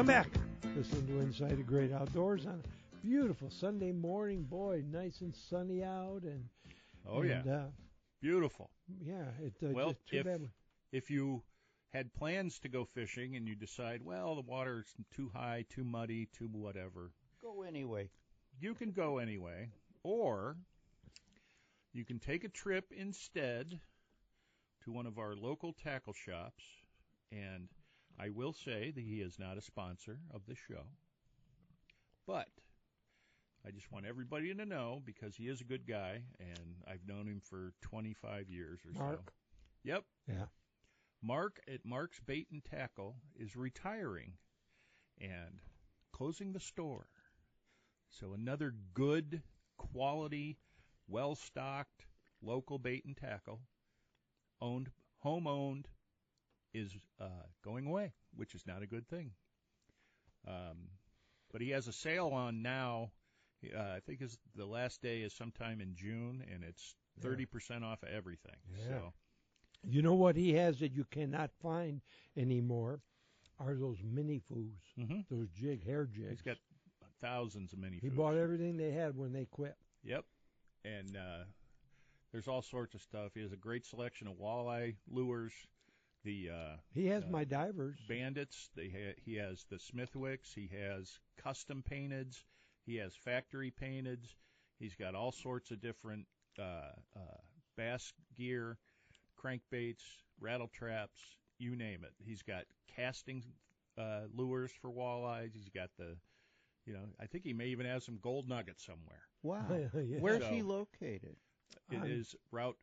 Welcome back. Listen to Inside the Great Outdoors on a beautiful Sunday morning. Boy, nice and sunny out. Beautiful. Yeah. Well, just too bad. If you had plans to go fishing and you decide, well, the water's too high, too muddy, too whatever. Go anyway. You can go anyway. Or you can take a trip instead to one of our local tackle shops. And I will say that he is not a sponsor of the show. But I just want everybody to know, because he is a good guy, and I've known him for 25 years or Mark? so. Yep. Yeah. Mark at Mark's Bait and Tackle is retiring and closing the store. So another good, quality, well-stocked local bait and tackle, home-owned, is going away, which is not a good thing. But he has a sale on now. I think the last day is sometime in June, and it's 30% off of everything. Yeah. So, you know what he has that you cannot find anymore are those mini foos, those hair jigs. He's got thousands of mini foos. He bought everything they had when they quit. Yep. And there's all sorts of stuff. He has a great selection of walleye lures. He has my divers. Bandits. He has the Smithwicks. He has custom painteds. He has factory painteds. He's got all sorts of different bass gear, crankbaits, rattle traps, you name it. He's got casting lures for walleyes. He's got I think he may even have some gold nuggets somewhere. Wow. Yeah. Where's he located? It is Route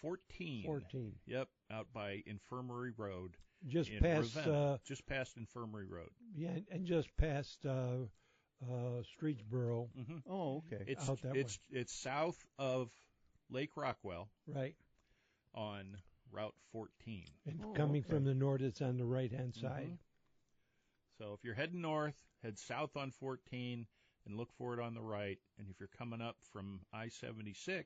14. 14. Yep, out by Infirmary Road. Just in past Ravenna. Just past Infirmary Road. Yeah, and just past Streetsboro. Mm-hmm. Oh, okay. Out that way. It's south of Lake Rockwell. Right. On Route 14. And coming from the north, it's on the right-hand side. Mm-hmm. So if you're heading north, head south on 14 and look for it on the right. And if you're coming up from I-76,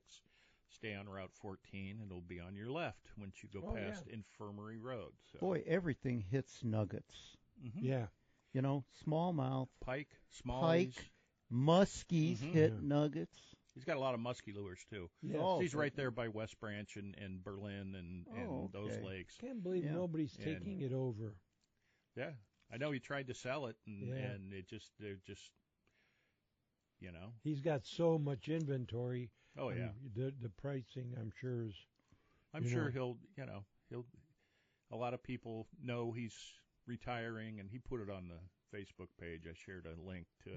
stay on Route 14, and it'll be on your left once you go past Infirmary Road. So. Boy, everything hits nuggets. Mm-hmm. Yeah. You know, smallmouth, pike, smallies. Muskies hit nuggets. He's got a lot of musky lures, too. Yes. He's right there by West Branch and Berlin and those lakes. Can't believe nobody's taking it over. Yeah. I know he tried to sell it, and they're just, He's got so much inventory. Oh, yeah. The pricing, I'm sure, is... I'm sure he'll, a lot of people know he's retiring, and he put it on the Facebook page. I shared a link to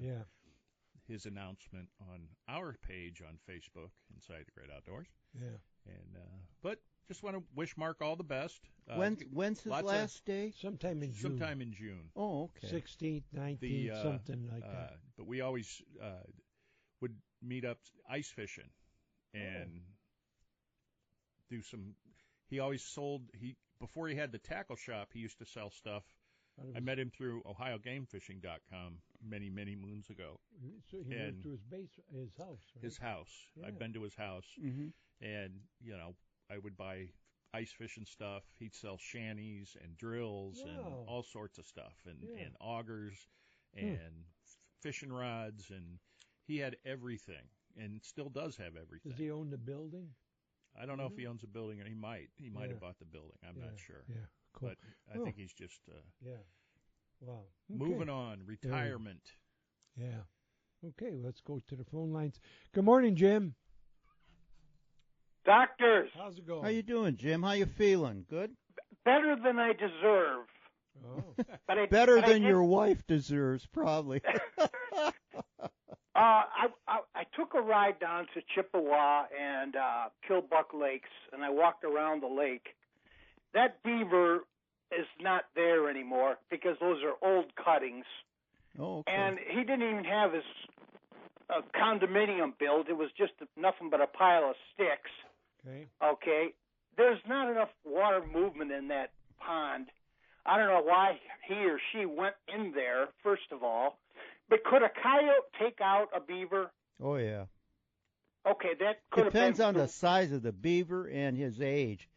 his announcement on our page on Facebook, Inside the Great Outdoors. Yeah. And but just want to wish Mark all the best. When's his last day? Sometime in June. Sometime in June. Oh, okay. 16th, 19th, something like that. But we always would meet up ice fishing and do some. He always sold. Before he had the tackle shop, he used to sell stuff. I met him through OhioGameFishing.com many, many moons ago. So he went to his house. Right? His house. Yeah. I've been to his house, and I would buy ice fishing stuff. He'd sell shanties and drills and all sorts of stuff, and augers and fishing rods, and he had everything, and still does have everything. Does he own the building? I don't know if he owns a building, or he might. He might have bought the building. I'm not sure. Yeah, cool. But I think he's just wow. Okay. Moving on, retirement. Yeah. Okay, let's go to the phone lines. Good morning, Jim. Doctors. How's it going? How you doing, Jim? How you feeling? Good? Better than I deserve. Oh. Better than your wife deserves, probably. I took a ride down to Chippewa and Killbuck Lakes, and I walked around the lake. That beaver is not there anymore because those are old cuttings. Oh, okay. And he didn't even have his condominium built. It was just nothing but a pile of sticks. Okay. There's not enough water movement in that pond. I don't know why he or she went in there, first of all. But could a coyote take out a beaver? Oh, yeah. Okay, that could Depends have on the size of the beaver and his age.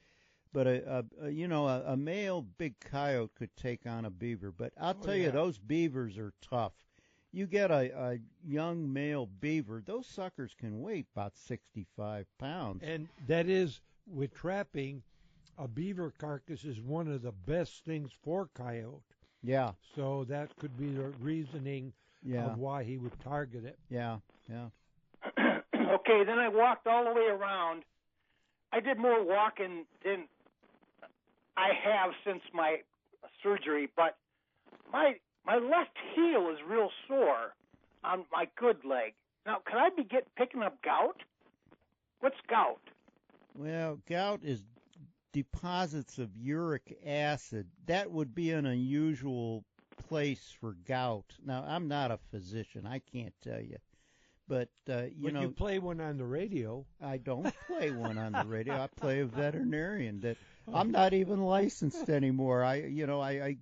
But a male big coyote could take on a beaver. But I'll tell you, those beavers are tough. You get a young male beaver, those suckers can weigh about 65 pounds. And that is, with trapping, a beaver carcass is one of the best things for coyote. Yeah. So that could be the reasoning of why he would target it. Yeah. Okay, then I walked all the way around. I did more walking than I have since my surgery, but my left heel is real sore on my good leg. Now, could I be picking up gout? What's gout? Well, gout is deposits of uric acid. That would be an unusual place for gout. Now, I'm not a physician. I can't tell you. But, you play one on the radio. I don't play one on the radio. I play a veterinarian that I'm not even licensed anymore. I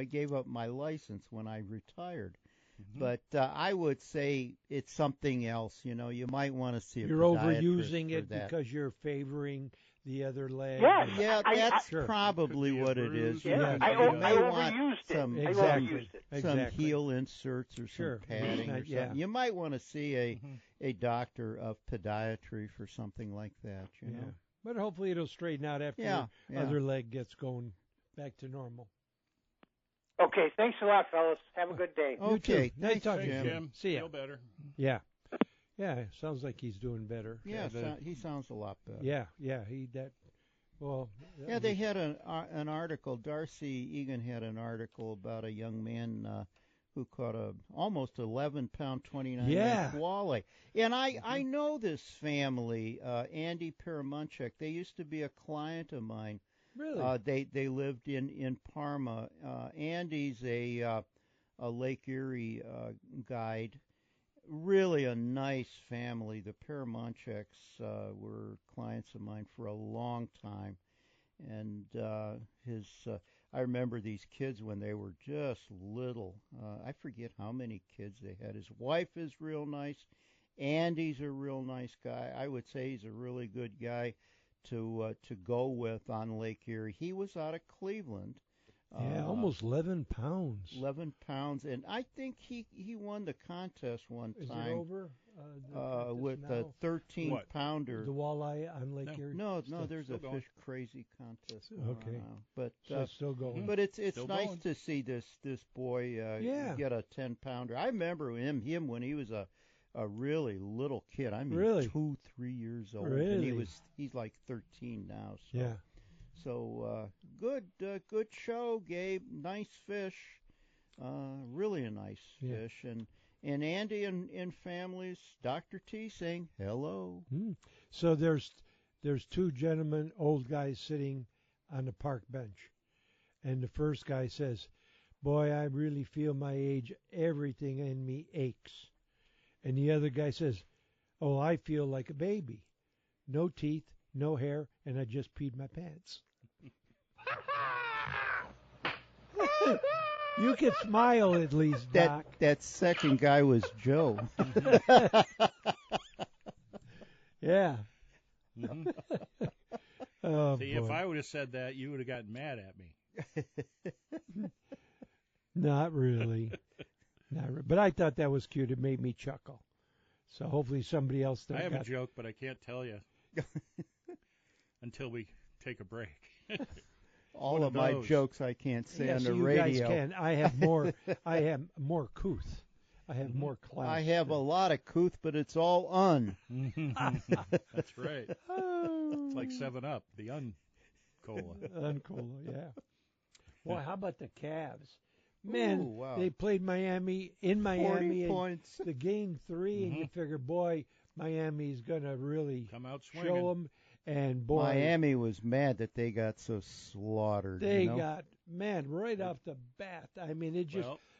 gave up my license when I retired. Mm-hmm. But I would say it's something else. You might want to see a You're podiatrist overusing for it that. because you're favoring the other leg. Yeah, that's probably what it is. Yeah, I overused it. Some heel inserts or some padding or something. Yeah. You might want to see a doctor of podiatry for something like that. You know. But hopefully it'll straighten out after the other leg gets going back to normal. Okay, thanks a lot, fellas. Have a good day. Okay, nice talking to you, Jim. See ya. Feel better. Yeah. Yeah, sounds like he's doing better. Yeah, he sounds a lot better. Yeah, they had an article. Darcy Egan had an article about a young man who caught a almost 11-pound, 29-inch walleye. And I know this family, Andy Paramunchek. They used to be a client of mine. Really? They lived in Parma. Andy's a Lake Erie guide. Really a nice family. The Paramuncheks were clients of mine for a long time, and I remember these kids when they were just little. I forget how many kids they had. His wife is real nice. Andy's a real nice guy. I would say he's a really good guy to go with on Lake Erie. He was out of Cleveland. Yeah, almost 11 pounds. 11 pounds, and I think he won the contest one time. Is it over? With the 13-pounder. The walleye on Lake Erie? No, there's a Fish Crazy contest. Okay. But it's still going. But it's nice to see this boy get a 10-pounder. I remember him when he was a really little kid. I mean, 2-3 years old. Really? And he's like 13 now. So. Yeah. So good show, Gabe. Nice fish, really a nice fish, and Andy and families. Dr. T saying hello. So there's two gentlemen, old guys sitting on the park bench, and the first guy says, "Boy, I really feel my age. Everything in me aches," and the other guy says, "Oh, I feel like a baby. No teeth, no hair, and I just peed my pants." You could smile at least, Doc. That second guy was Joe. Yeah. Oh, See, boy. if I would have said that, you would have gotten mad at me. Not really. But I thought that was cute. It made me chuckle. So hopefully somebody else I have a joke, but I can't tell you until we take a break. All of my jokes I can't say on the radio. You guys can. I have more. I have more couth. I have more class. I have a lot of couth, but it's all That's right. It's like 7-Up, the un-cola. Un-cola, yeah. Well, how about the Cavs? Man, Ooh, wow. They played Miami in 40 points. The game 3, and you figure, boy, Miami's going to really come out swinging. Show them. And boy, Miami was mad that they got so slaughtered. They got, right off the bat. I mean,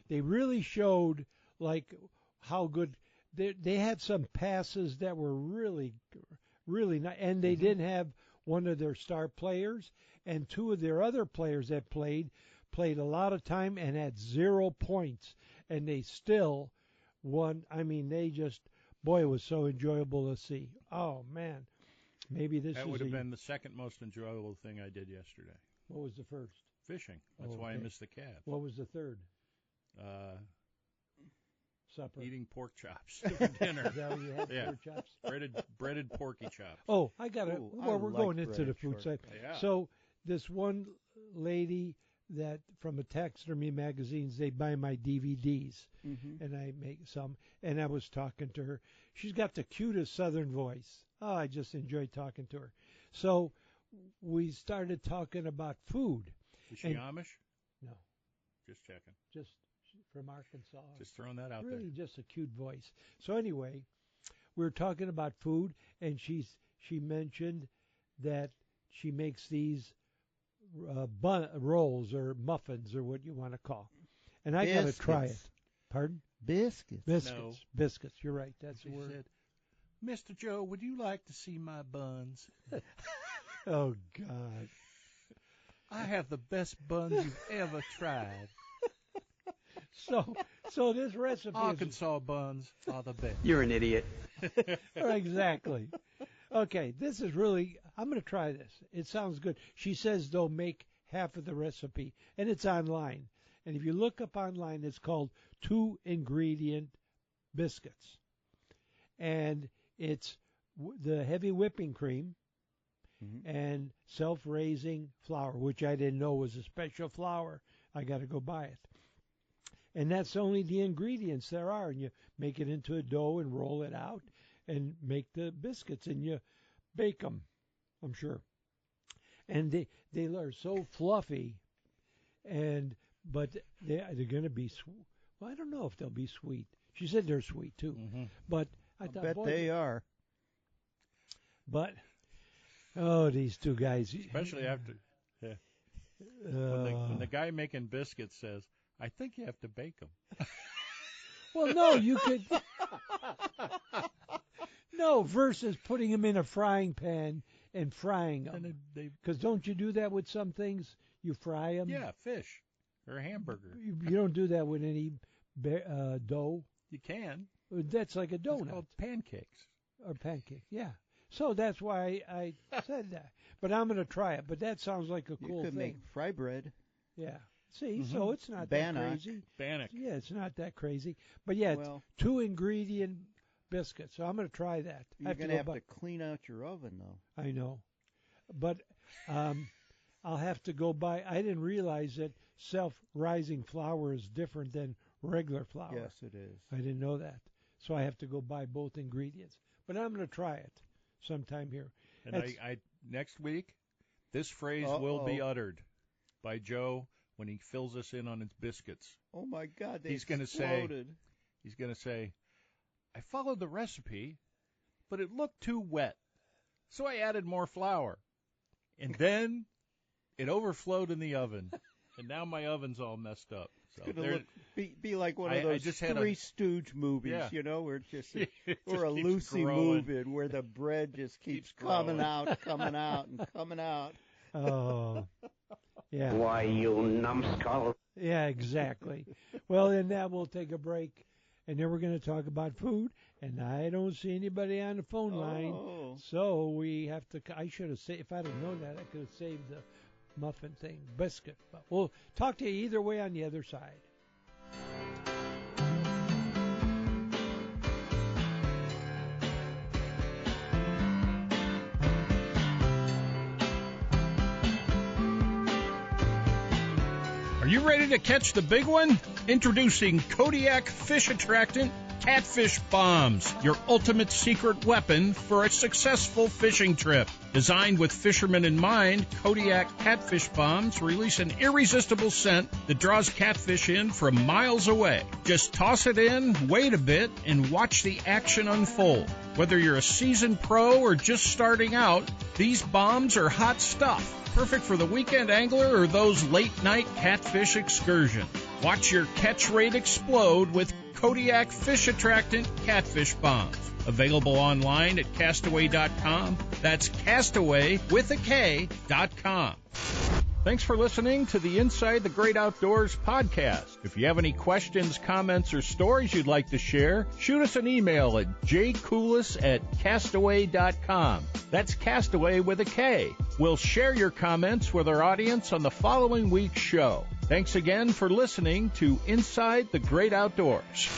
they really showed like how good they had some passes that were really, really nice, and they didn't have one of their star players, and two of their other players that played a lot of time and had 0 points, and they still won. I mean, it was so enjoyable to see. Oh man. Maybe this that is would have been the second most enjoyable thing I did yesterday. What was the first? Fishing. That's why I missed the calves. What was the third? Supper. Eating pork chops for dinner. Is that what you had? Yeah. Pork chops? Breaded porky chops. Oh, I got it. Well, we're going into the food side. Yeah. So this one lady that from a taxidermy magazines, they buy my DVDs, and I make some. And I was talking to her. She's got the cutest Southern voice. Oh, I just enjoyed talking to her. So we started talking about food. Is she Amish? No. Just checking. Just from Arkansas. Just throwing that out really there. Just a cute voice. So anyway, we were talking about food, and she mentioned that she makes these rolls or muffins or what you want to call. And I got to try it. Pardon? Biscuits. No. Biscuits. You're right. That's the word. Said, Mr. Joe, would you like to see my buns? Oh, God. I have the best buns you've ever tried. So this recipe Arkansas buns are the best. You're an idiot. Exactly. Okay, this is really, I'm going to try this. It sounds good. She says they'll make half of the recipe, and it's online. And if you look up online, it's called 2-ingredient biscuits. And it's the heavy whipping cream and self-raising flour, which I didn't know was a special flour. I got to go buy it. And that's only the ingredients there are. And you make it into a dough and roll it out and make the biscuits, and you bake them, I'm sure. And they are so fluffy, but they're going to be sweet. Well, I don't know if they'll be sweet. She said they're sweet too, but I thought, bet they are. But these two guys, especially after when the guy making biscuits says, I think you have to bake them. Well, no, you could. No, versus putting them in a frying pan and frying them. Because don't you do that with some things? You fry them? Yeah, fish or a hamburger. You don't do that with any dough? You can. That's like a donut. It's called pancakes. Or pancake, yeah. So that's why I said that. But I'm going to try it. But that sounds like a cool thing. You could make fry bread. Yeah. See, so it's not that crazy. Bannock. Yeah, it's not that crazy. But yeah, it's 2-ingredient biscuits. So I'm going to try that. You're going to have to clean out your oven, though. I know. But I'll have to go buy. I didn't realize that self-rising flour is different than regular flour. Yes, it is. I didn't know that. So I have to go buy both ingredients. But I'm going to try it sometime here. And I next week, this phrase will be uttered by Joe when he fills us in on his biscuits. Oh, my God, He's going to say, I followed the recipe, but it looked too wet, so I added more flour. And then it overflowed in the oven, and now my oven's all messed up. So it's going to be like one of those Three Stooge movies, where it's just or a Lucy movie where the bread just keeps coming out, and coming out. Oh, yeah. Why, you numbskull. Yeah, exactly. Well, in that we'll take a break, and then we're going to talk about food, and I don't see anybody on the phone line, so we have to. I should have saved. If I'd have known that, I could have saved the muffin thing, biscuit. But we'll talk to you either way on the other side. Are you ready to catch the big one? Introducing Kodiak Fish Attractant Catfish Bombs, your ultimate secret weapon for a successful fishing trip. Designed with fishermen in mind, Kodiak Catfish Bombs release an irresistible scent that draws catfish in from miles away. Just toss it in, wait a bit, and watch the action unfold. Whether you're a seasoned pro or just starting out, these bombs are hot stuff. Perfect for the weekend angler or those late-night catfish excursions. Watch your catch rate explode with Kodiak Fish Attractant Catfish Bombs. Available online at castaway.com. That's castaway with a K.com. Thanks for listening to the Inside the Great Outdoors podcast. If you have any questions, comments, or stories you'd like to share, shoot us an email at jcoulis@castaway.com. That's Castaway with a K. We'll share your comments with our audience on the following week's show. Thanks again for listening to Inside the Great Outdoors.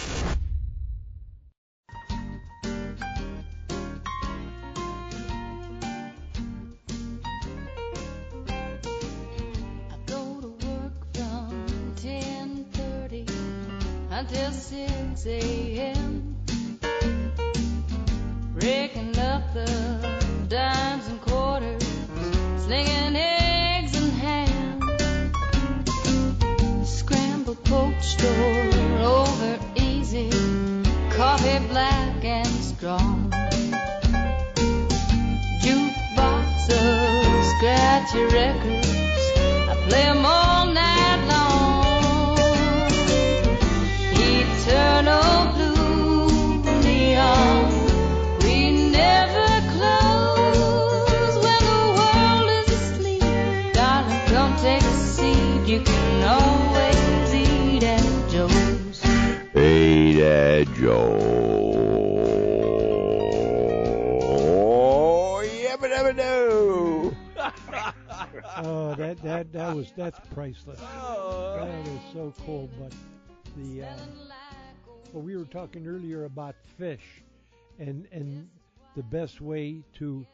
Until 6 a.m. Breaking up the dimes and quarters, slinging eggs and ham. Scrambled poached or over easy, coffee black and strong. Jukebox of scratchy records, I play 'em all night long. Eternal blue neon, we never close when the world is asleep. Darling, come take a seat. You can always eat at Joe's. Eat at Joe's. Yabba dabba doo. Oh, that's priceless. That is so cool. But well, we were talking earlier about fish, and the best way to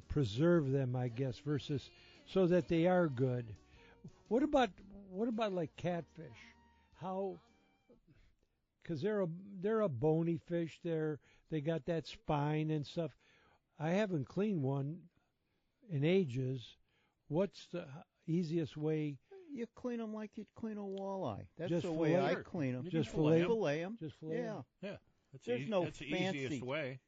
preserve them, I guess, versus so that they are good. What about like catfish? How? Because they're a bony fish. They got that spine and stuff. I haven't cleaned one in ages. What's the easiest way? You clean them like you'd clean a walleye. That's Just the way fillet? I clean them. Just fillet 'em? Fillet them. Just fillet 'em? Yeah. That's There's that's the fancy. easiest way.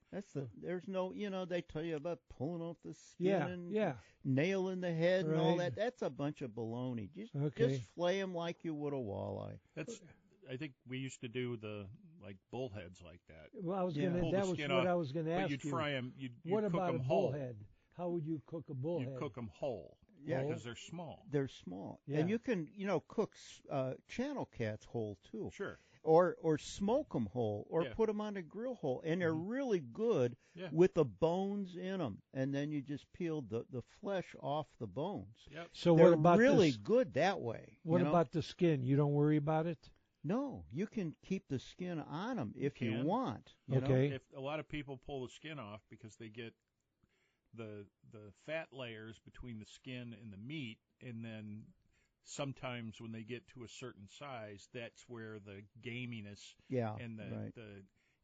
There's no, they tell you about pulling off the skin Yeah, and yeah. nailing the head and all Right. that. That's a bunch of baloney. Just Okay. flay them like you would a walleye. I think we used to do the bullheads like that. Well, I was Yeah. gonna. Pull the That was skin what off, I was gonna ask But you'd you. fry them. You'd What cook about a them whole. bullhead? How would you cook a bullhead? You cook them whole. Yeah. Because they're small. They're small. Yeah. And you can, cook channel cats whole too. Sure. Or smoke them whole, or Yeah. put them on a grill whole, and they're really good Yeah. with the bones in them. And then you just peel the flesh off the bones. Yep. So They're what about really this? good that way. What about the skin? You don't worry about it? No, you can keep the skin on them if you can. want. Okay. If a lot of people pull the skin off because they get the fat layers between the skin and the meat, and then sometimes when they get to a certain size, that's where the gaminess Yeah. and right.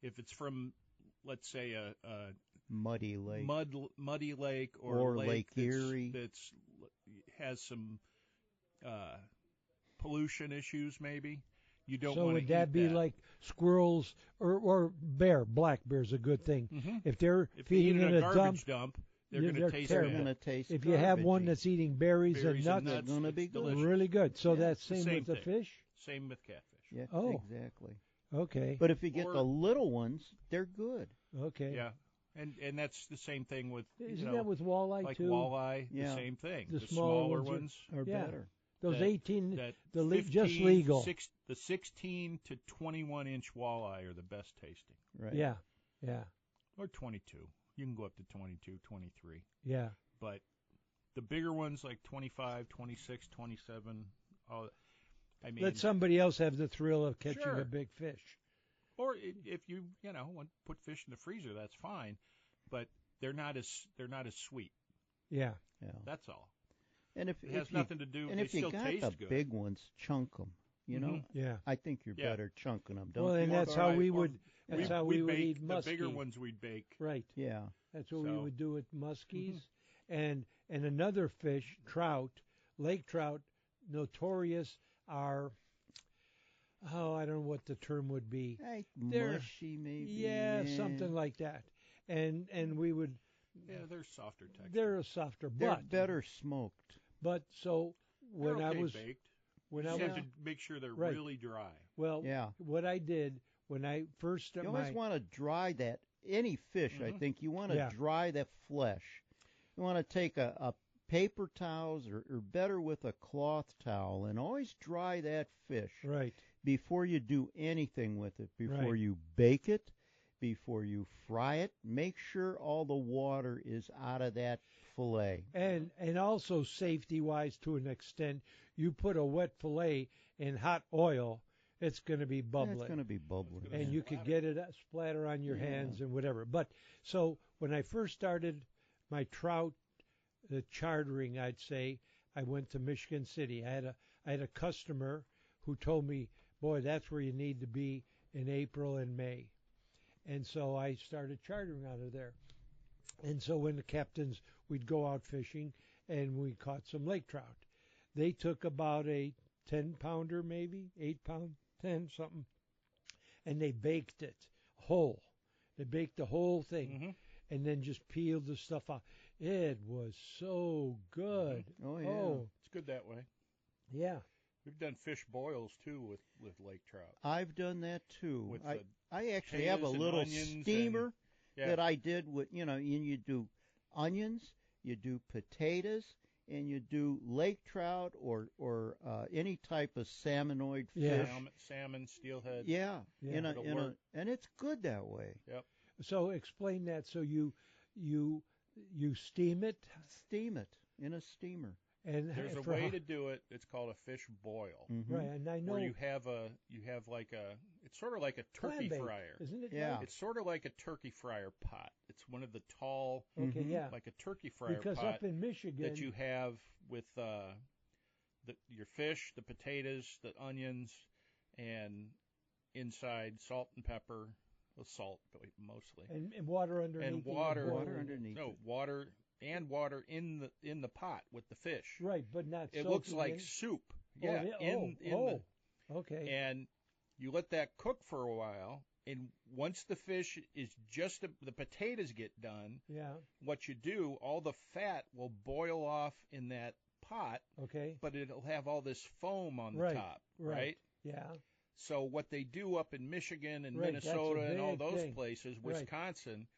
if it's from, let's say, a Muddy lake. muddy lake Or lake Lake Erie. that's has some pollution issues, maybe. You don't So want to would that be like squirrels or bear? Black bear's a good thing. If they're if feeding they eat in a a garbage dump, dump, they're they're going to taste terrible. bad. Gonna taste if you have one garbagey. that's eating berries and nuts, They're gonna be it's good. delicious. really good. So Yeah. that's It's the same with same the thing. fish. Same with catfish. Yeah, Oh. exactly. Okay. But if you get Or- the little ones, they're good. Okay. Yeah, and that's the same thing with Isn't that with walleye like too? walleye. Yeah. The same thing. The The smaller smaller ones ones. Are Yeah. better. Those that- 18, that just 15, legal. The 16 to 21-inch walleye are the best tasting, Right. Yeah. Yeah. or 22. You can go up to 22, 23. Yeah. But the bigger ones like 25, 26, 27. I mean, Let somebody else have the thrill of catching Sure. a big fish. or if you want to put fish in the freezer, that's fine. But they're not as sweet. Yeah. Yeah. That's all. And if It has you, nothing to do. and They if you still got taste the good. big ones, chunk them. You know, Yeah. I think you're Yeah. better chunking them. Don't Well, you? and that's Or how I- we or would. That's how we would bake eat muskie. the bigger ones. We'd bake. Right. Yeah. That's what we So- would do with muskies. And another fish, trout, lake trout, notorious are. Oh, I don't know what the term would be. Hey, They're- mushy maybe. Yeah, something like that. And we would. Yeah, they're softer texture. They're a softer, They're but better smoked. But so They're when I okay was baked. when You I just was have to make sure they're Right. really dry. well, Yeah. what I did when I first You always want to dry that. Any fish, I think, you want to Yeah. dry that flesh. You want to take a paper towels or better with a cloth towel, and always dry that fish Right. before you do anything with it, before Right. you bake it, before you fry it. Make sure all the water is out of that fillet. And also safety-wise, to an extent, you put a wet fillet in hot oil, it's going to be bubbling. It's going to be bubbling. And you could get it splatter on your hands and whatever. But so when I first started my trout chartering, I'd say, I went to Michigan City. I had a customer who told me, boy, that's where you need to be in April and May. And so I started chartering out of there. And so when the captains, we'd go out fishing and we caught some lake trout. They took about a 10-pounder, maybe 8-pound, 10 something, and they baked it whole. They baked the whole thing, and then just peeled the stuff out. It was so good. Oh yeah, it's good that way. Yeah. We've done fish boils too with lake trout. I've done that too. With I actually have a little steamer that I did with, you do onions, you do potatoes, and you do lake trout or any type of salmonoid fish. Salmon, steelhead. Yeah. And it's good that way. Yep. So explain that. So you steam it? Steam it in a steamer. And there's a way to do it. It's called a fish boil. Right, and I know where you have it's sort of like a turkey fryer, isn't it? Yeah, it's sort of like a turkey fryer pot. It's one of the tall, like a turkey fryer because pot up in Michigan that you have with your fish, the potatoes, the onions, and inside salt and pepper. Well, salt mostly, and water underneath. And water underneath. No, water. And water in the pot with the fish. Right, but not. It looks like soup. Yeah. Okay. And you let that cook for a while, and once the fish is just the potatoes get done. Yeah. What you do, all the fat will boil off in that pot. Okay. But it'll have all this foam on the top. Right. Yeah. So what they do up in Michigan and Minnesota and all those places, Wisconsin.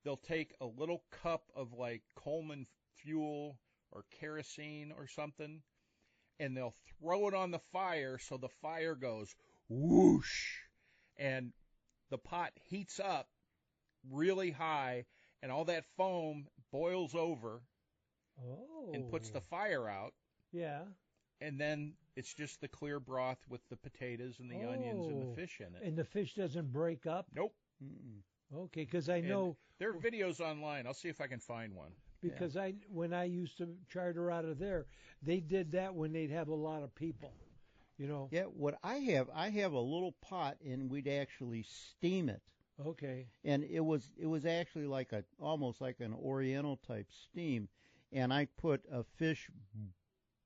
They'll take a little cup of like Coleman fuel or kerosene or something, and they'll throw it on the fire so the fire goes whoosh, and the pot heats up really high, and all that foam boils over and puts the fire out. Yeah. And then it's just the clear broth with the potatoes and the onions and the fish in it. And the fish doesn't break up? Nope. Mm-mm. Okay, because I know there are videos online. I'll see if I can find one. Because when I used to charter out of there, they did that when they'd have a lot of people, Yeah, what I have a little pot, and we'd actually steam it. Okay. And it was actually almost like an Oriental type steam, and I put a fish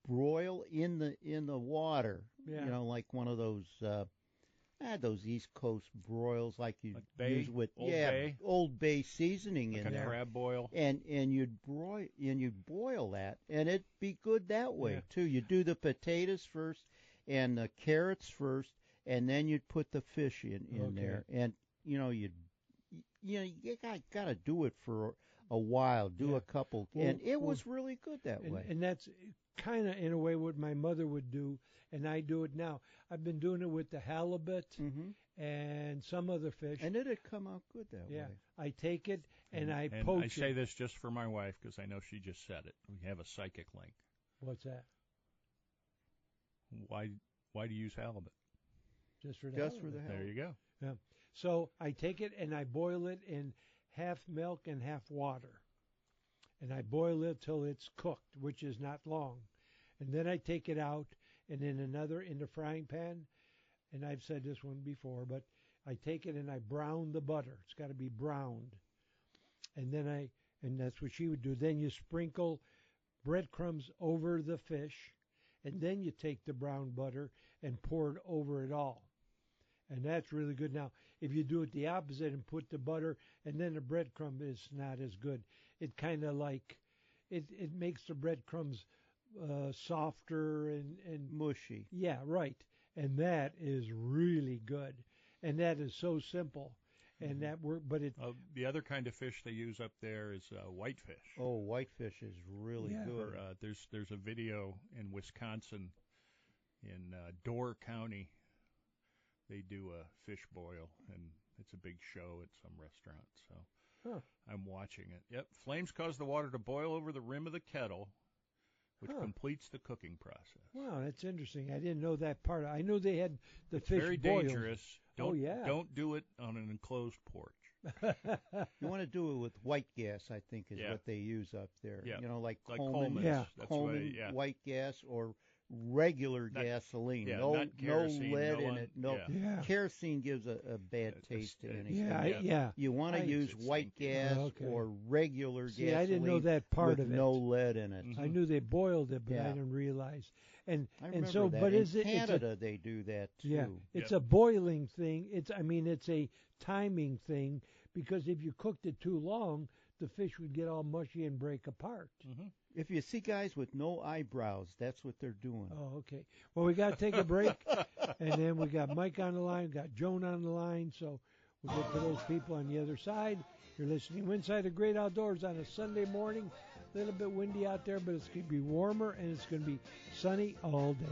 broil in the water. Yeah. Like one of those East Coast broils like you use with Old Bay seasoning in there. Like a crab boil. And you'd boil that, and it'd be good that way too. You do the potatoes first and the carrots first, and then you'd put the fish in there, and you got to do it for a while. Do a couple, and it was really good that way. And that's kind of in a way what my mother would do, and I do it now. I've been doing it with the halibut and some other fish. And it'd come out good that way. I take it and I poach it. I say this just for my wife because I know she just said it. We have a psychic link. What's that? Why do you use halibut? Just for the halibut. There you go. Yeah. So I take it and I boil it in half milk and half water. And I boil it till it's cooked, which is not long. And then I take it out and in the frying pan, and I've said this one before, but I take it and I brown the butter. It's got to be browned. And then and that's what she would do. Then you sprinkle breadcrumbs over the fish, and then you take the brown butter and pour it over it all. And that's really good. Now, if you do it the opposite and put the butter and then the breadcrumb, is not as good. It kind of it makes the breadcrumbs softer and mushy. Yeah, right. And that is really good. And that is so simple. and that work. But it the other kind of fish they use up there is whitefish. Oh, whitefish is really good. There's a video in Wisconsin, in Door County. They do a fish boil, and it's a big show at some restaurant. So I'm watching it. Yep, flames cause the water to boil over the rim of the kettle, which completes the cooking process. Wow, that's interesting. I didn't know that part. I knew they had the fish very boiled. Dangerous. Don't do it on an enclosed porch. You want to do it with white gas, I think, is what they use up there. Yeah. You know, like Coleman. Coleman white gas or regular gasoline. Not kerosene, lead in it. Kerosene gives a bad taste to anything. You want to use white gas or regular gasoline. I didn't know that part with of it. no lead in it. I knew they boiled it, but I didn't realize. And so, that. But in is it Canada? They do that too. Yeah, it's a boiling thing. It's a timing thing, because if you cooked it too long, the fish would get all mushy and break apart. Mm-hmm. If you see guys with no eyebrows, that's what they're doing. Oh, okay. Well, we got to take a break, and then we got Mike on the line, got Joan on the line, so we'll get to those people on the other side. You're listening to Inside the Great Outdoors on a Sunday morning. A little bit windy out there, but it's going to be warmer, and it's going to be sunny all day.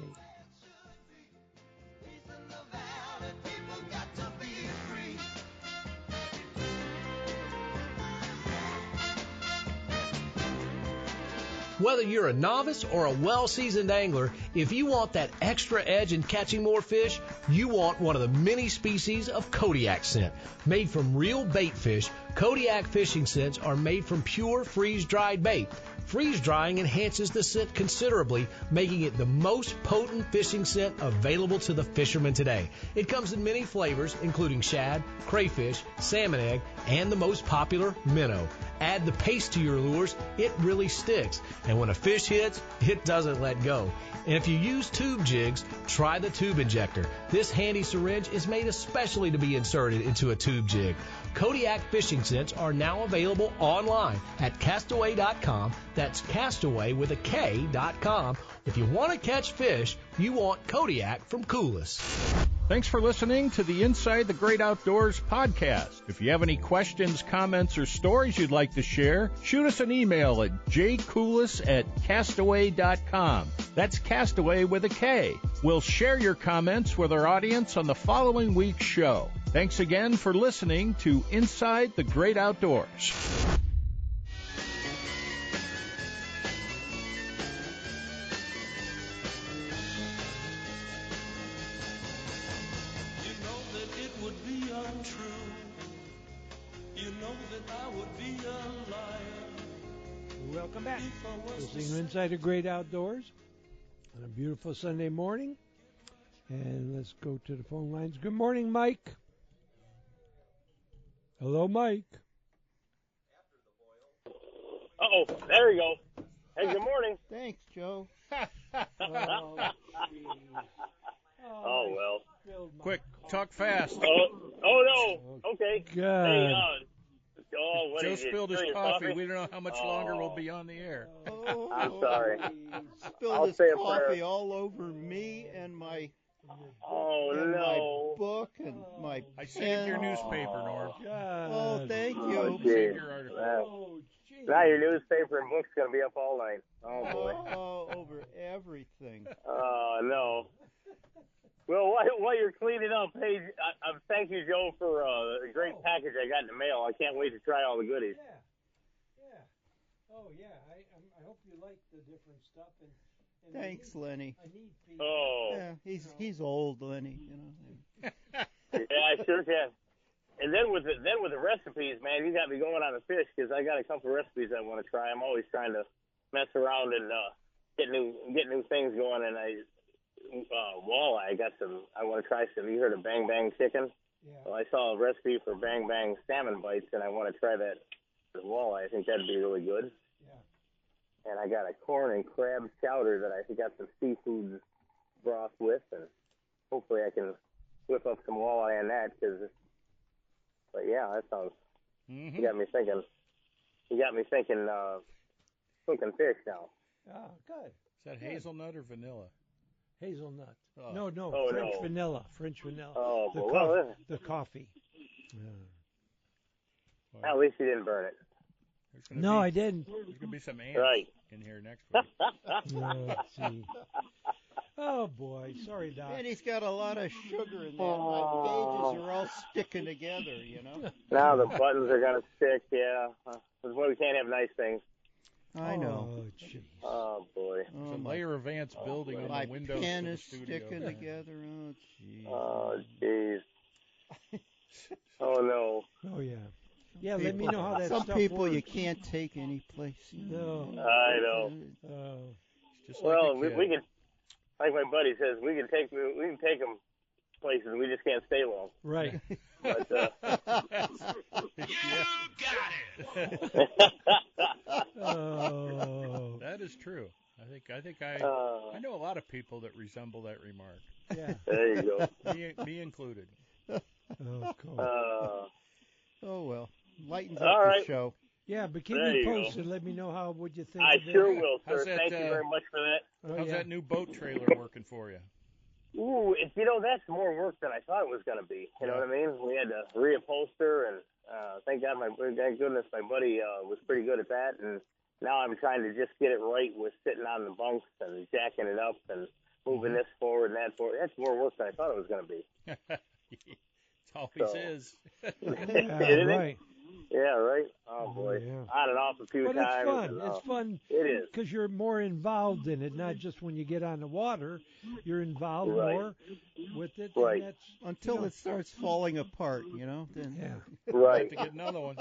Whether you're a novice or a well-seasoned angler, if you want that extra edge in catching more fish, you want one of the many species of Kodiak scent. Made from real bait fish, Kodiak fishing scents are made from pure freeze-dried bait. Freeze-drying enhances the scent considerably, making it the most potent fishing scent available to the fishermen today. It comes in many flavors, including shad, crayfish, salmon egg, and the most popular, minnow. Add the paste to your lures, it really sticks. And when a fish hits, it doesn't let go. And if you use tube jigs, try the tube injector. This handy syringe is made especially to be inserted into a tube jig. Kodiak fishing scents are now available online at castaway.com. That's castaway with a K.com. If you want to catch fish, you want Kodiak from Coulis. Thanks for listening to the Inside the Great Outdoors podcast. If you have any questions, comments, or stories you'd like to share, shoot us an email at jcoulis@castaway.com. That's Castaway with a K. We'll share your comments with our audience on the following week's show. Thanks again for listening to Inside the Great Outdoors. Welcome back. Listening to Inside the Great Outdoors on a beautiful Sunday morning. And let's go to the phone lines. Good morning, Mike. Hello, Mike. Uh-oh, there you go. Hey, good morning. Thanks, Joe. Oh, well. Quick, talk fast. Oh no. Okay. God. Hey, what Joe is it? spilled his coffee. We don't know how much longer we'll be on the air. Oh, I'm sorry. Spilled his coffee all over me and my my book and my I saved your newspaper, Norm. Oh, thank you. Oh, Saved your article. Now your newspaper and book's going to be up all night. Oh, boy. Oh, over everything. No. Well, while you're cleaning up, hey, thank you, Joe, for the great package I got in the mail. I can't wait to try all the goodies. Yeah. Oh, yeah. I hope you like the different stuff. And Thanks, Lenny. I need people. Oh. Yeah, he's old, Lenny. You know. Yeah, I sure can. And then with the recipes, man, you got me going on the fish, because I got a couple of recipes I want to try. I'm always trying to mess around and get new things going. And walleye, I want to try some. You heard of Bang Bang Chicken? Yeah. Well, I saw a recipe for Bang Bang Salmon Bites, and I want to try that with walleye. I think that'd be really good. Yeah. And I got a corn and crab chowder that I got some seafood broth with, and hopefully I can whip up some walleye on that. But yeah, that sounds. You got me thinking. Cooking fish now. Oh, good. Is that hazelnut or vanilla? Hazelnut. Oh. No, Oh, French no. vanilla. French vanilla. Oh, the well, the coffee. Yeah. Well, at least you didn't burn it. No, I didn't. There's going to be some ants in here next week. Let's see. Oh, boy. Sorry, Doc. And he's got a lot of sugar in that. My pages are all sticking together, you know. Now the buttons are going to stick, yeah. That's why we can't have nice things. I know. Oh, jeez. Oh, boy. There's a layer of ants building on the windows. My pen of is the studio. sticking together. Oh, jeez. Oh, jeez. Oh, no. Oh, yeah. Yeah, let me know how that Some stuff people works. you can't take any place. No. I know. Just Well, like a kid. we can, like my buddy says, we can take them places. We just can't stay long. Right. But, You got it. Oh. That is true. I think I know a lot of people that resemble that remark. Yeah. there you go. Me included. Oh, cool. Oh, well. Lightens All up the right. show. Yeah, but keep There me you go. posted. Let me know what you think. I of it. sure will, sir. How's that, Thank you very much for that. Oh, How's yeah. that new boat trailer working for you? Ooh, that's more work than I thought it was going to be. You know what I mean? We had to reupholster, and thank goodness my buddy was pretty good at that. And now I'm trying to just get it right with sitting on the bunks and jacking it up and moving this forward and that forward. That's more work than I thought it was going to be. It always is. Yeah, right. Yeah, right? Oh, boy. Yeah. On and off a few But times. it's fun. and, It's fun. It is. Because you're more involved in it, not just when you get on the water. You're involved Right. more with it. Right. And that's, Until it starts falling apart, you know. Then. Yeah. Right. Have to get another one.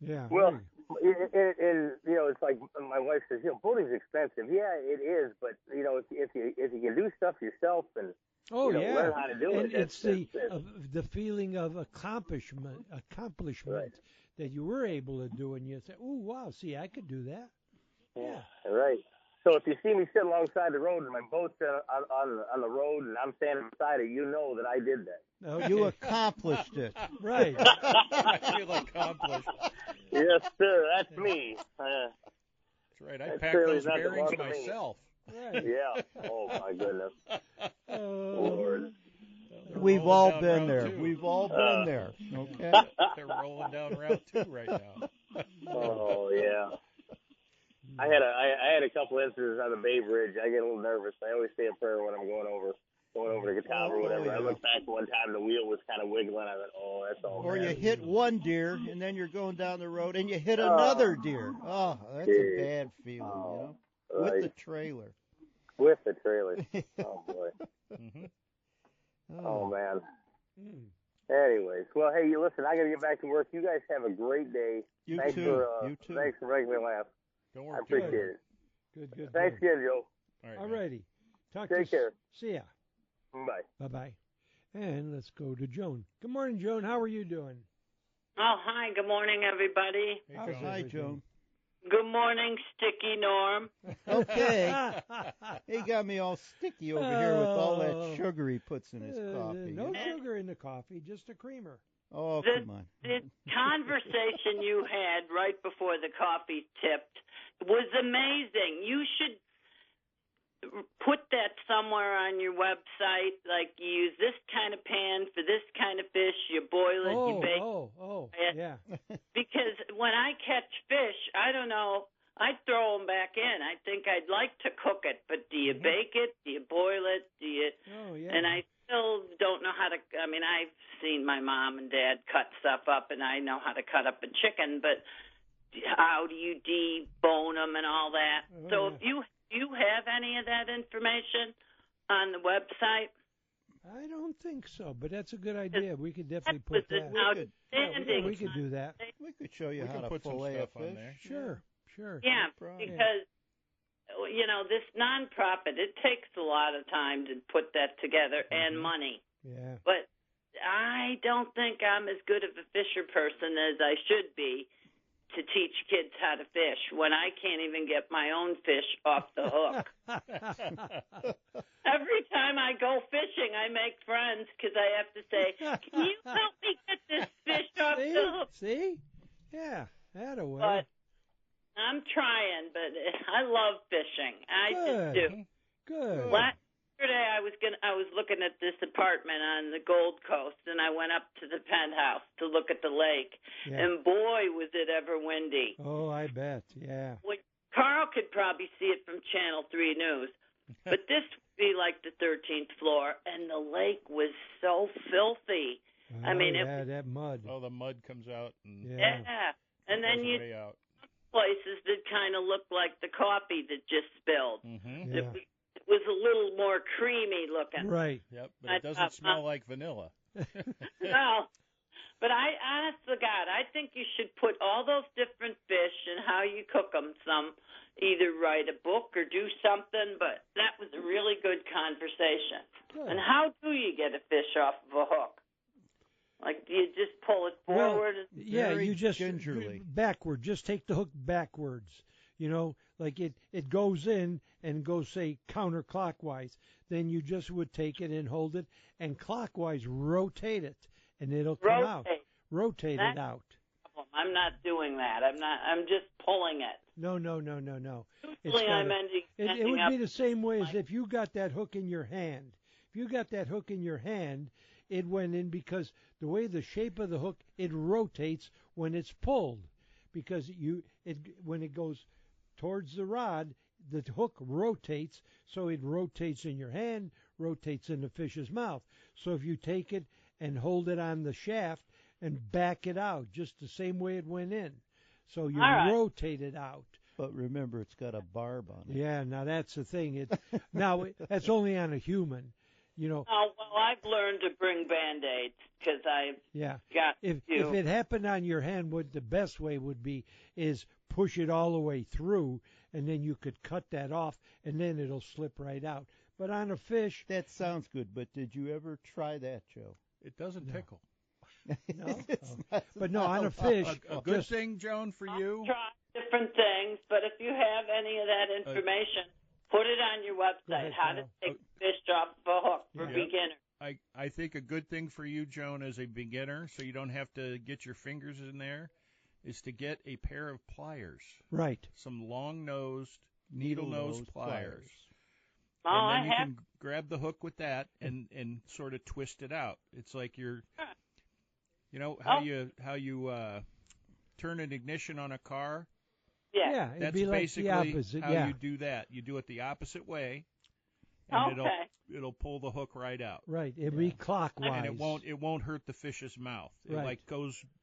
Yeah. Well, right. and it's like my wife says, boating's expensive. Yeah, it is, but if you can do stuff yourself and Oh, yeah. learn how to do and it, it's the feeling of accomplishment Right. that you were able to do, and you say, "Oh, wow! See, I could do that." Yeah. Right. So if you see me sitting alongside the road and my boat's on the road and I'm standing beside it, you know that I did that. Oh, You accomplished it. right. I feel accomplished. Yes, sir. That's me. That's right. I That's packed certainly those not the bearings mark of me. myself. Right. Yeah. Oh my goodness. Lord. We've rolling all down been Route there. 2. We've all been there. Okay. They're rolling down Route 2 right now. Oh yeah. I had a couple incidents on the Bay Bridge. I get a little nervous. I always say a prayer when I'm going over to Catawba or whatever. yeah. I looked back one time, the wheel was kind of wiggling. I thought, oh, that's all. Or bad. you hit one deer, and then you're going down the road, and you hit another deer. Oh, that's a bad feeling, you know. Right. With the trailer. With the trailer. Oh boy. Mm-hmm. Oh man. Mm. Anyways, well, hey, you listen. I got to get back to work. You guys have a great day. You Thanks too. For, You too. Thanks for making me laugh. Don't I work appreciate too it. Good. Good. Thanks good. again, Joe. hard. All man. righty. Talk Take to you. care. See ya. Bye. Bye-bye. And let's go to Joan. Good morning, Joan. How are you doing? Oh, hi. Good morning, everybody. Hey, How's Joan. Hi, everything? Joan. Good morning, Sticky Norm. Okay. He got me all sticky over here with all Oh. that sugar he puts in his coffee. No sugar in the coffee, just a creamer. Oh, The- come on. The conversation you had right before the coffee tipped was amazing. You should put that somewhere on your website, like you use this kind of pan for this kind of fish, you boil it, you bake it. Yeah. Because when I catch fish, I don't know, I throw them back in. I think I'd like to cook it, but do you bake it? Do you boil it? Do you? Oh, yeah. And I still don't know how to. I mean, I've seen my mom and dad cut stuff up, and I know how to cut up a chicken, but how do you debone them and all that? Oh, so yeah. if you have any of that information on the website? I don't think so, but that's a good idea. We could definitely put That that. was outstanding. We could do that. We could show you We how can to put some fillet a stuff on fish. there. Sure. Yeah, No problem. because this nonprofit, it takes a lot of time to put that together and money. Yeah. But I don't think I'm as good of a fisher person as I should be to teach kids how to fish when I can't even get my own fish off the hook. Every time I go fishing, I make friends because I have to say, "Can you help me get this fish off See? the hook?" See? Yeah. That away. But I'm trying, but I love fishing. I just do. Good. yesterday I was looking at this apartment on the Gold Coast, and I went up to the penthouse to look at the lake, and boy, was it ever windy. Oh, I bet, yeah. Carl could probably see it from Channel 3 News, but this would be like the 13th floor, and the lake was so filthy. Oh, I mean, that mud. Oh, the mud comes out. And and then places that kind of looked like the coffee that just spilled. Mm-hmm. Yeah. It was a little more creamy looking. Right. Yep, but it doesn't smell like vanilla. No. But honest to God, I think you should put all those different fish and how you cook them. Either write a book or do something. But that was a really good conversation. Good. And how do you get a fish off of a hook? Like, do you just pull it forward? Well, yeah, you just gingerly. Backward. Just take the hook backwards. Like it goes in and goes, say, counterclockwise. Then you just would take it and hold it and clockwise rotate it, and it'll come out. Rotate it out. I'm not doing that. I'm just pulling it. No. Usually I'm ending it would up be the same way as if you got that hook in your hand. If you got that hook in your hand, it went in because the way the shape of the hook, it rotates when it's pulled. Because when it goes towards the rod, the hook rotates, so it rotates in your hand, rotates in the fish's mouth. So if you take it and hold it on the shaft and back it out, just the same way it went in. So you rotate it out. But remember, it's got a barb on it. Yeah, now that's the thing. Now, that's only on a human. Oh, well, I've learned to bring Band-Aids because I've got if it happened on your hand, what the best way would be is push it all the way through, and then you could cut that off, and then it'll slip right out. But on a fish... That sounds good, but did you ever try that, Joe? It doesn't tickle. No? But no, on a fish... A good thing, Joan, for you... Try different things, but if you have any of that information... Put it on your website, how to take fish off a hook for beginners. I think a good thing for you, Joan, as a beginner, so you don't have to get your fingers in there, is to get a pair of pliers. Right. Some long-nosed, needle-nosed pliers. Oh, and then you can grab the hook with that and sort of twist it out. It's like how you turn an ignition on a car. Yeah, it'd that's be like basically the opposite. how you do that. You do it the opposite way, and it'll pull the hook right out. Right, it'd be clockwise, and it won't hurt the fish's mouth. It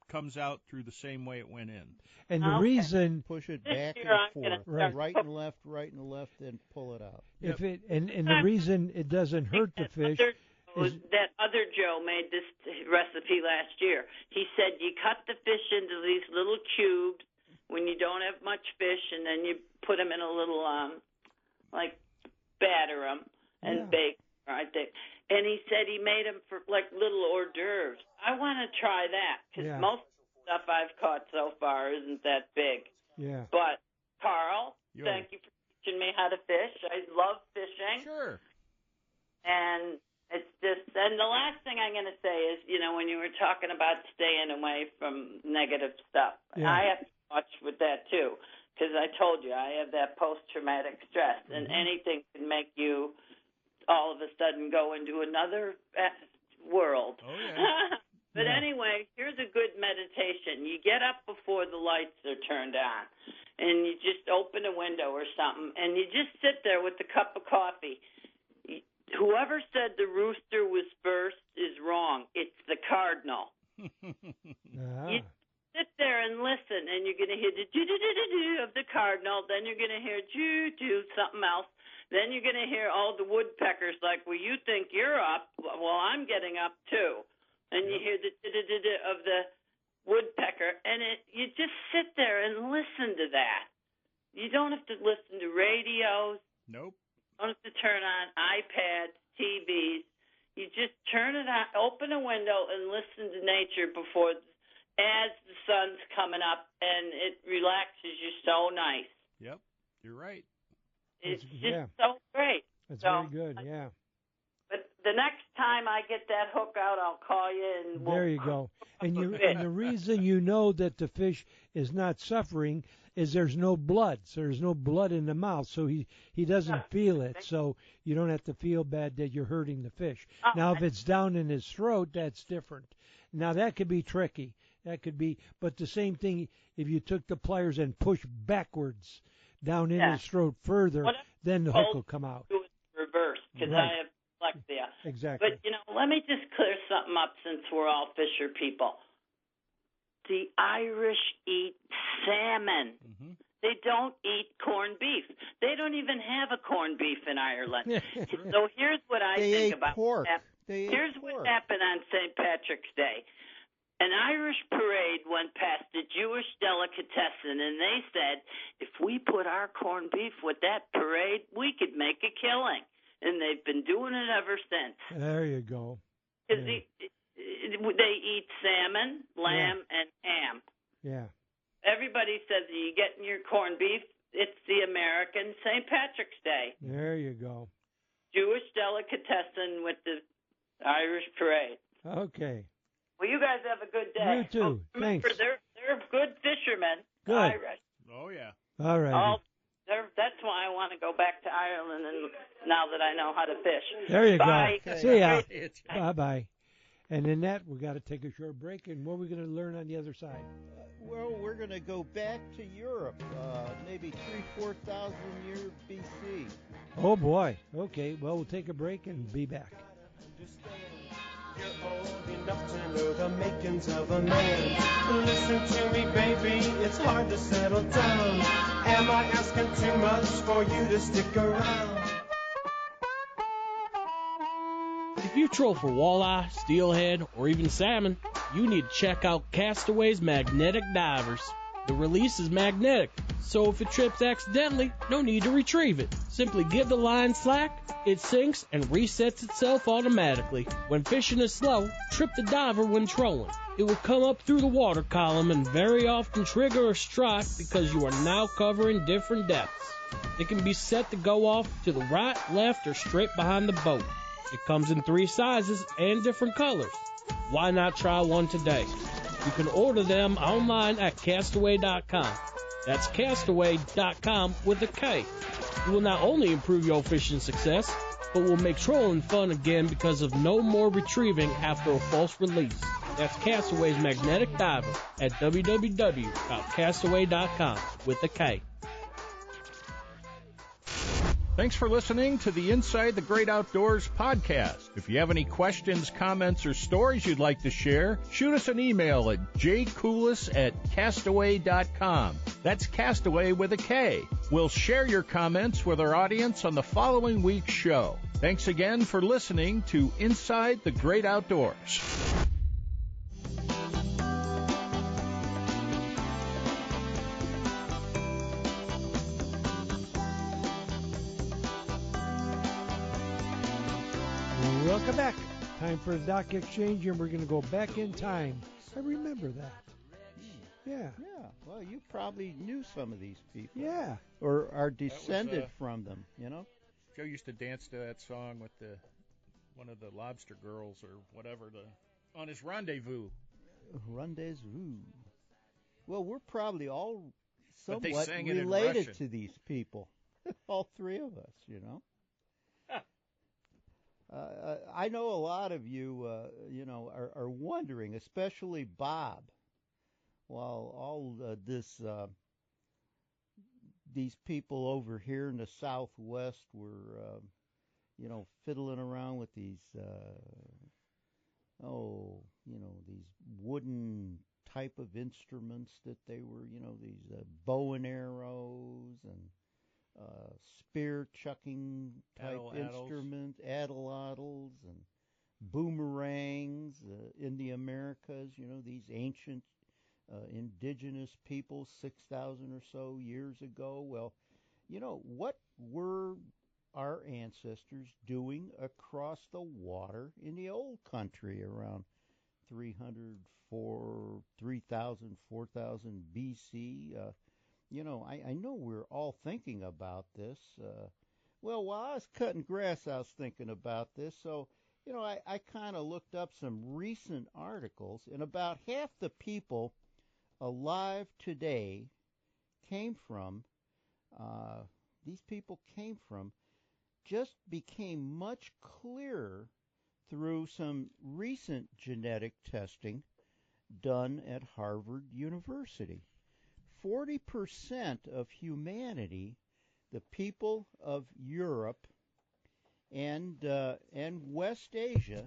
comes out through the same way it went in. And the reason push it back and forth, right and left, and pull it out. If and the reason it doesn't hurt the fish. That other Joe made this recipe last year. He said you cut the fish into these little cubes when you don't have much fish, and then you put them in a little, batter them and bake, I think. And he said he made them for, like, little hors d'oeuvres. I want to try that, because most stuff I've caught so far isn't that big. Yeah. But, Carl, thank you for teaching me how to fish. I love fishing. Sure. And it's just, and the last thing I'm going to say is, when you were talking about staying away from negative stuff, I have to watch with that too, because I told you I have that post-traumatic stress, and anything can make you all of a sudden go into another world. Oh, yeah. But anyway, here's a good meditation. You get up before the lights are turned on, and you just open a window or something, and you just sit there with a cup of coffee. Whoever said the rooster was first is wrong. It's the cardinal. You sit there and listen, and you're going to hear the do-do-do-do-do of the cardinal. Then you're going to hear do-do something else. Then you're going to hear all the woodpeckers like, well, you think you're up. Well, I'm getting up, too. And you hear the do-do-do-do of the woodpecker. And you just sit there and listen to that. You don't have to listen to radios. Nope. You don't have to turn on iPads, TVs. You just turn it on, open a window, and listen to nature as the sun's coming up, and it relaxes you so nice. Yep, you're right. It's just so great. That's very good, yeah. But the next time I get that hook out, I'll call you and there you go. And the reason you know that the fish is not suffering is there's no blood. So there's no blood in the mouth, so he doesn't feel it. So you don't have to feel bad that you're hurting the fish. Now, if it's down in his throat, that's different. Now that could be tricky. That could be, but the same thing if you took the pliers and pushed backwards down in his throat further, then the hook will come out. Do it reverse, because I have dyslexia. Exactly. But, let me just clear something up since we're all fisher people. The Irish eat salmon. Mm-hmm. They don't eat corned beef. They don't even have a corned beef in Ireland. So here's what I think about pork. Here's what happened on St. Patrick's Day. An Irish parade went past a Jewish delicatessen, and they said, if we put our corned beef with that parade, we could make a killing. And they've been doing it ever since. There you go. Because they eat salmon, lamb, and ham. Yeah. Everybody says, are you getting your corned beef? It's the American St. Patrick's Day. There you go. Jewish delicatessen with the Irish parade. Okay. Well, you guys have a good day. You too. Remember, Thanks. They're good fishermen. Good. Irish. Oh, yeah. All right. That's why I want to go back to Ireland, and now that I know how to fish. There you Bye. go. See ya. Bye-bye. And in that, we got to take a short break. And what are we going to learn on the other side? Well, we're going to go back to Europe, maybe 4,000 years BC. Oh, boy. Okay. Well, we'll take a break and be back. You're old enough to know the makings of a man. Listen to me, baby, it's hard to settle down. Am I asking too much for you to stick around? If you troll for walleye, steelhead, or even salmon, you need to check out Castaway's Magnetic Divers. The release is magnetic, so if it trips accidentally, no need to retrieve it. Simply give the line slack, it sinks and resets itself automatically. When fishing is slow, trip the diver when trolling. It will come up through the water column and very often trigger a strike because you are now covering different depths. It can be set to go off to the right, left, or straight behind the boat. It comes in 3 sizes and different colors. Why not try one today? You can order them online at castaway.com. That's castaway.com with a K. It will not only improve your fishing success, but will make trolling fun again because of no more retrieving after a false release. That's Castaway's Magnetic Diver at www.castaway.com with a K. Thanks for listening to the Inside the Great Outdoors podcast. If you have any questions, comments, or stories you'd like to share, shoot us an email at jcoulis@castaway.com. That's Castaway with a K. We'll share your comments with our audience on the following week's show. Thanks again for listening to Inside the Great Outdoors. Welcome back. Time for a Doc Exchange, and we're going to go back in time. I remember that. Yeah. Yeah. Well, you probably knew some of these people. Yeah. Or are descended from them, Joe used to dance to that song with one of the lobster girls or whatever on his rendezvous. Rendezvous. Well, we're probably all But they somewhat sang it in related Russian. to these people. All 3 of us, I know a lot of you, are wondering, especially Bob, while all these people over here in the Southwest were, fiddling around with these, these wooden type of instruments that they were, these bow and arrows and spear chucking type instruments, atlatls and boomerangs in the Americas, these ancient indigenous people 6,000 or so years ago. Well, what were our ancestors doing across the water in the old country around 3,000, 4,000 BC? I know we're all thinking about this. Well, while I was cutting grass, I was thinking about this. So I kind of looked up some recent articles, and about half the people alive today just became much clearer through some recent genetic testing done at Harvard University. 40% of humanity, the people of Europe and West Asia,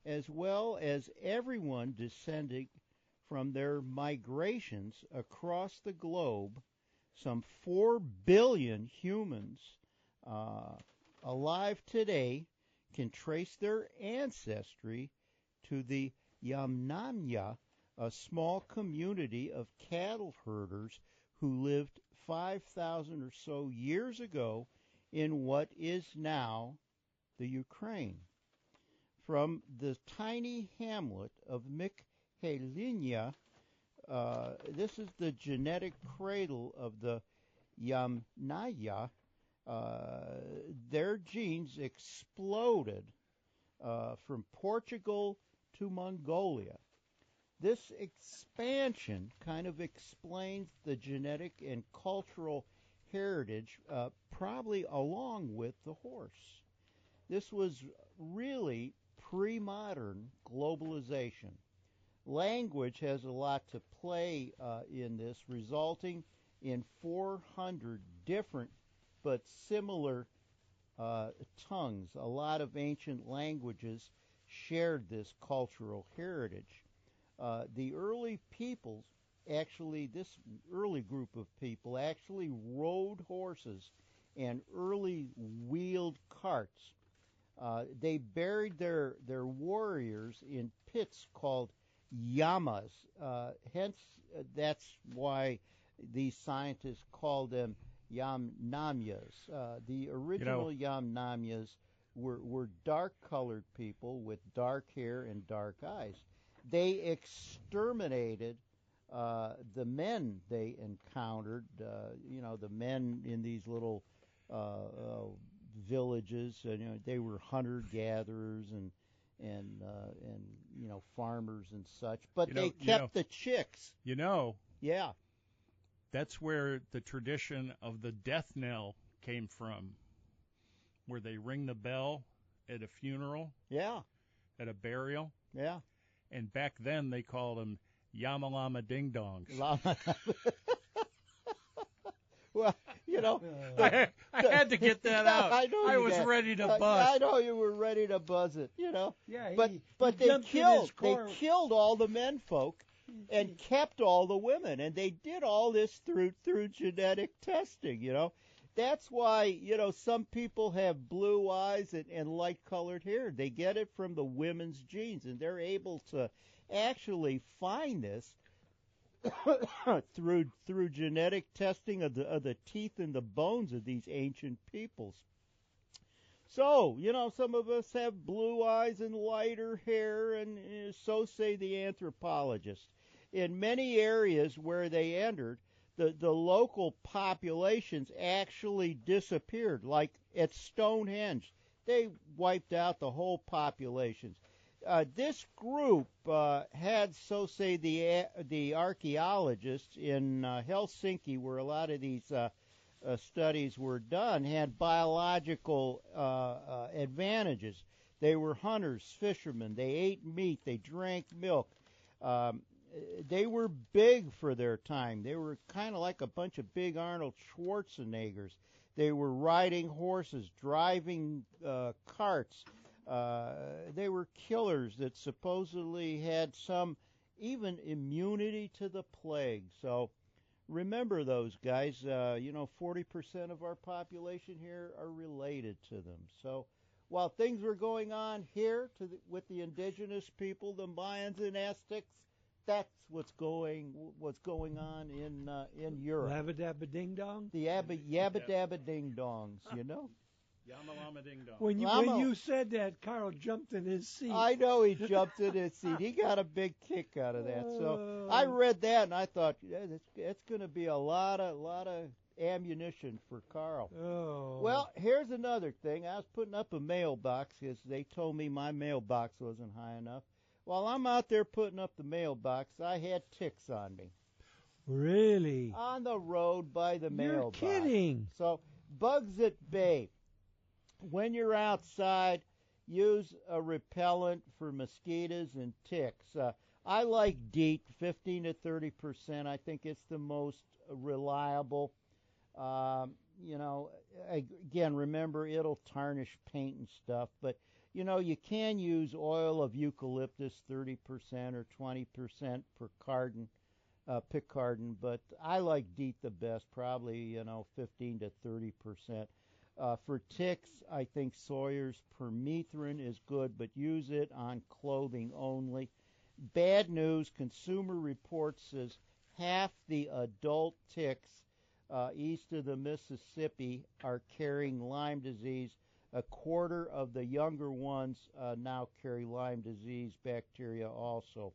as well as everyone descending from their migrations across the globe, some 4 billion humans alive today can trace their ancestry to the Yamnaya, a small community of cattle herders who lived 5,000 or so years ago in what is now the Ukraine. From the tiny hamlet of Mikhailinaya, this is the genetic cradle of the Yamnaya. Their genes exploded from Portugal to Mongolia. This expansion kind of explains the genetic and cultural heritage, probably along with the horse. This was really pre-modern globalization. Language has a lot to play in this, resulting in 400 different but similar tongues. A lot of ancient languages shared this cultural heritage. The early peoples, actually, this early group of people actually rode horses and early wheeled carts. They buried their warriors in pits called yamas. Hence, that's why these scientists call them Yamnamyas. The original Yamnamyas were dark-colored people with dark hair and dark eyes. They exterminated the men they encountered, the men in these little villages. They were hunter-gatherers and farmers and such. But they kept the chicks. Yeah. That's where the tradition of the death knell came from, where they ring the bell at a funeral. Yeah. At a burial. Yeah. And back then they called them Yamalama Ding Dongs. Well, I had to get that out. I was ready to buzz. I know you were ready to buzz it. Yeah. But they killed all the men folk and kept all the women, and they did all this through genetic testing. That's why some people have blue eyes and light-colored hair. They get it from the women's genes, and they're able to actually find this through genetic testing of the teeth and the bones of these ancient peoples. So, some of us have blue eyes and lighter hair, and so say the anthropologists. In many areas where they entered, the local populations actually disappeared, like at Stonehenge. They wiped out the whole populations. This group had, so say the archaeologists in Helsinki, where a lot of these studies were done, had biological advantages. They were hunters, fishermen. They ate meat. They drank milk. They were big for their time. They were kind of like a bunch of big Arnold Schwarzeneggers. They were riding horses, driving carts. They were killers that supposedly had some even immunity to the plague. So remember those guys. 40% of our population here are related to them. So while things were going on here with the indigenous people, the Mayans and Aztecs, that's what's going on in Europe. Yabba dabba ding dong. The yabba dabba ding dongs, Yamalama Ding Dong. When you said that, Carl jumped in his seat. I know he jumped in his seat. He got a big kick out of that. So I read that and I thought, it's going to be a lot of ammunition for Carl. Oh. Well, here's another thing. I was putting up a mailbox because they told me my mailbox wasn't high enough. While I'm out there putting up the mailbox, I had ticks on me. Really? On the road by the mailbox. You're kidding. So, bugs at bay. When you're outside, use a repellent for mosquitoes and ticks. I like DEET, 15 to 30%. I think it's the most reliable. Again, remember, it'll tarnish paint and stuff. But, you can use oil of eucalyptus, 30% or 20% per carton. Pickardin, but I like DEET the best, probably 15 to 30%. For ticks, I think Sawyer's permethrin is good, but use it on clothing only. Bad news: Consumer Reports says half the adult ticks east of the Mississippi are carrying Lyme disease. A quarter of the younger ones now carry Lyme disease bacteria also.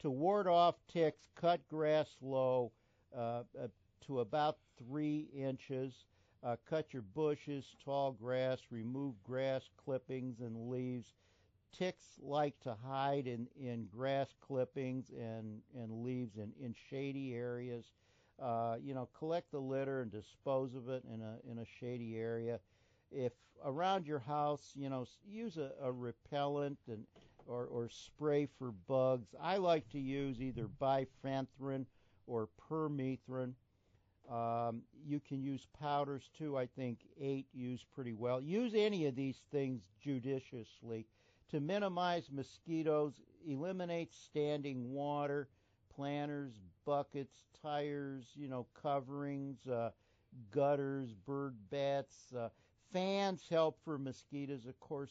To ward off ticks, cut grass low to about 3 inches. Cut your bushes, tall grass, remove grass clippings and leaves. Ticks like to hide in grass clippings and leaves in shady areas. Collect the litter and dispose of it in a shady area. If around your house, use a repellent or spray for bugs. I like to use either bifenthrin or permethrin. You can use powders too. I think 8 use pretty well. Use any of these things judiciously. To minimize mosquitoes, eliminate standing water, planters, buckets, tires, coverings, gutters, bird bats. Fans help for mosquitoes, of course,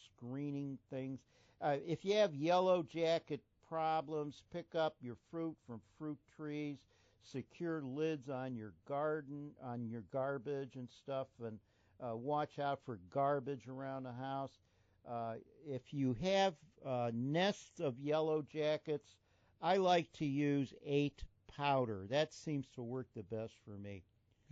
screening things. If you have yellow jacket problems, pick up your fruit from fruit trees, secure lids on your garden, on your garbage and stuff, and watch out for garbage around the house. If you have nests of yellow jackets, I like to use 8 powder. That seems to work the best for me.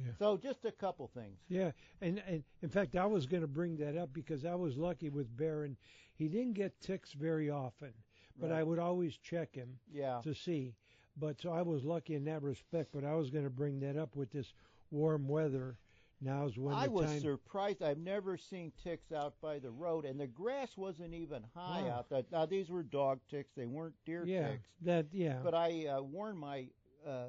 Yeah. So just a couple things. Yeah, and in fact, I was going to bring that up because I was lucky with Barron. He didn't get ticks very often, but Right. I would always check him to see. But so I was lucky in that respect. But I was going to bring that up with this warm weather. Now's when I was time. surprised. I've never seen ticks out by the road, and the grass wasn't even high Wow. out there. Now these were dog ticks; they weren't deer ticks. Yeah. But I warned my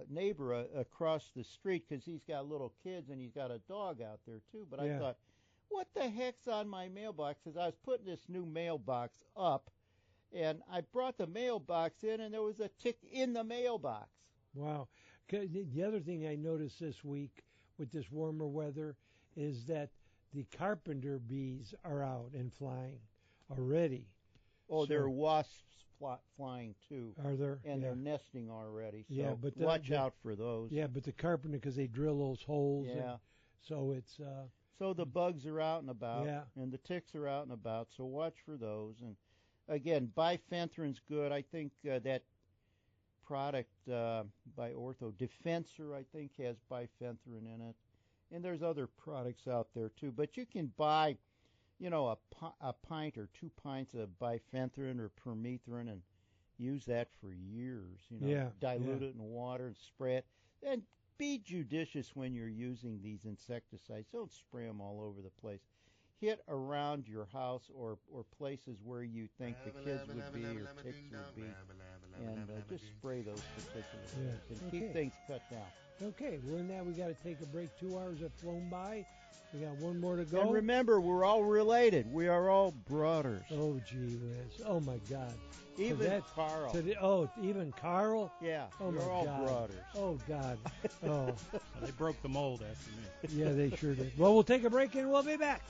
neighbor across the street because he's got little kids and he's got a dog out there too. But I thought, what the heck's on my mailbox? Because I was putting this new mailbox up, and I brought the mailbox in, and there was a tick in the mailbox. Wow. The other thing I noticed this week with this warmer weather is that the carpenter bees are out and flying already. Oh, there are wasps flying too. Are there? And they're nesting already. So yeah, but watch out for those. Yeah, but the carpenter, because they drill those holes. Yeah. So it's. So the bugs are out and about. Yeah. And the ticks are out and about. So watch for those. And again, bifenthrin's good. I think that product by Ortho, Defensor, I think, has bifenthrin in it. And there's other products out there too. But you can buy, a pint or 2 pints of bifenthrin or permethrin and use that for years. Dilute it in water and spray it. And be judicious when you're using these insecticides. Don't spray them all over the place. Hit around your house or places where you think the kids would be or ticks would be, and just spray those particular things and keep things cut down. Okay, well now we got to take a break. 2 hours have flown by. We got one more to go. And remember, we're all related. We are all brothers. Oh, gee whiz. Oh, my God. Even Carl. Even Carl? Yeah, oh we're my all God. brothers. Oh, God. Oh. They broke the mold after me. Yeah, they sure did. Well, we'll take a break and we'll be back.